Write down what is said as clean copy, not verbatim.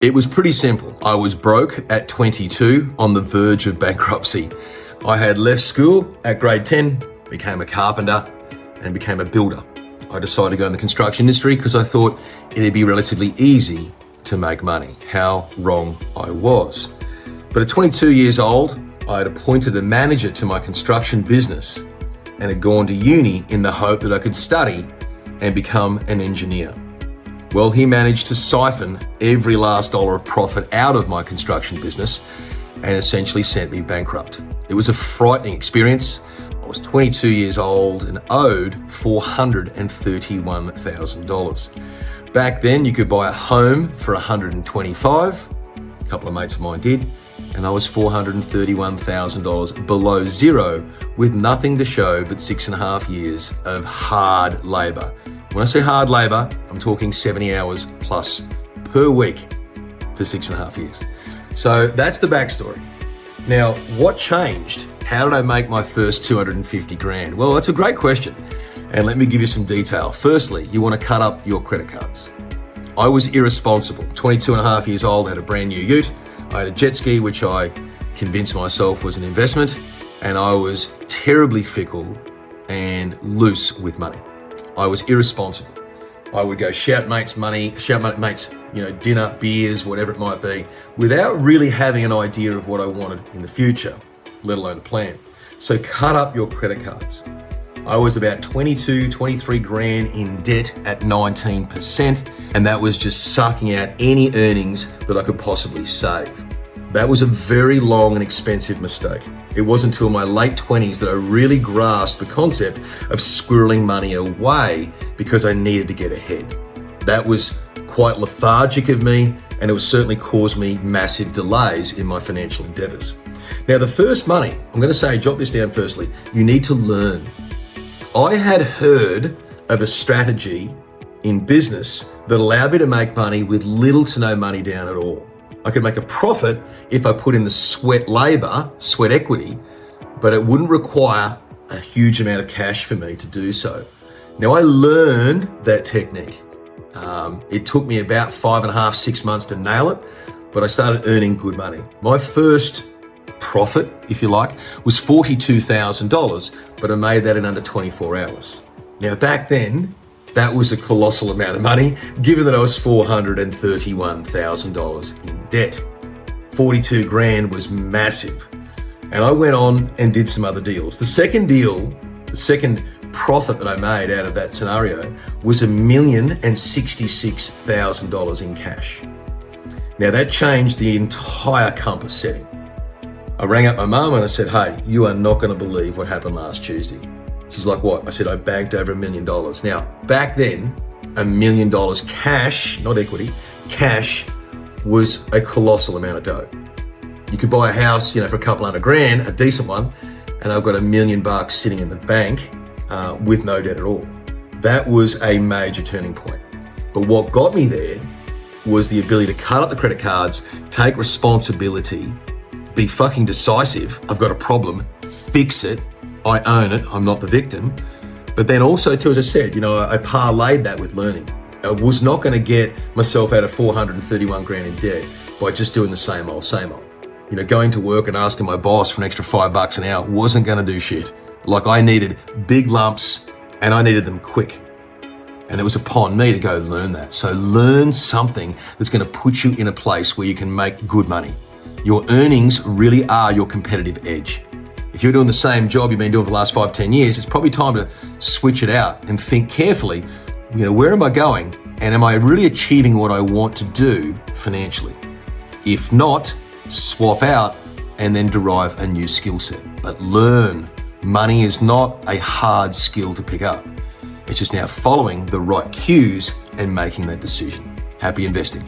It was pretty simple. I was broke at 22, on the verge of bankruptcy. I had left school at grade 10, became a carpenter, and became a builder. I decided to go in the construction industry because I thought it'd be relatively easy to make money. How wrong I was. But at 22 years old, I had appointed a manager to my construction business and had gone to uni in the hope that I could study and become an engineer. Well, he managed to siphon every last dollar of profit out of my construction business and essentially sent me bankrupt. It was a frightening experience. I was 22 years old and owed $431,000. Back then, you could buy a home for $125,000. A couple of mates of mine did. And I was $431,000 below zero with nothing to show but 6.5 years of hard labor. When I say hard labor, I'm talking 70 hours plus per week for 6.5 years. So that's the backstory. Now, what changed? How did I make my first 250 grand? Well, that's a great question. And let me give you some detail. Firstly, you want to cut up your credit cards. I was irresponsible. 22.5 years old, had a brand new ute. I had a jet ski, which I convinced myself was an investment. And I was terribly fickle and loose with money. I was irresponsible. I would go shout mates dinner, beers, whatever it might be, without really having an idea of what I wanted in the future, let alone a plan. So cut up your credit cards. I was about 23 grand in debt at 19%, and that was just sucking out any earnings that I could possibly save. That was a very long and expensive mistake. It wasn't until my late 20s that I really grasped the concept of squirreling money away because I needed to get ahead. That was quite lethargic of me, and it was certainly caused me massive delays in my financial endeavors. Now, the first money, I'm going to say, jot this down firstly, you need to learn. I had heard of a strategy in business that allowed me to make money with little to no money down at all. I could make a profit if I put in the sweat labor, sweat equity, but it wouldn't require a huge amount of cash for me to do so. Now, I learned that technique. It took me about 5.5, 6 months to nail it, but I started earning good money. My first profit, if you like, was $42,000, but I made that in under 24 hours. Now, back then, that was a colossal amount of money, given that I was $431,000 in debt. 42 grand was massive. And I went on and did some other deals. The second profit that I made out of that scenario was $1,066,000 in cash. Now that changed the entire compass setting. I rang up my mum and I said, hey, you are not going to believe what happened last Tuesday. She's like, what? I said, I banked over $1 million. Now, back then, $1 million cash, not equity, cash was a colossal amount of dough. You could buy a house, for a couple hundred grand, a decent one, and I've got $1 million sitting in the bank with no debt at all. That was a major turning point. But what got me there was the ability to cut up the credit cards, take responsibility, be fucking decisive. I've got a problem, fix it. I own it, I'm not the victim. But then also too, as I said, I parlayed that with learning. I was not going to get myself out of 431 grand in debt by just doing the same old. Going to work and asking my boss for an extra $5 an hour wasn't going to do shit. Like, I needed big lumps and I needed them quick. And it was upon me to go learn that. So learn something that's going to put you in a place where you can make good money. Your earnings really are your competitive edge. If you're doing the same job you've been doing for the last 5-10 years, it's probably time to switch it out and think carefully, where am I going? And am I really achieving what I want to do financially? If not, swap out and then derive a new skill set. But learn. Money is not a hard skill to pick up. It's just now following the right cues and making that decision. Happy investing.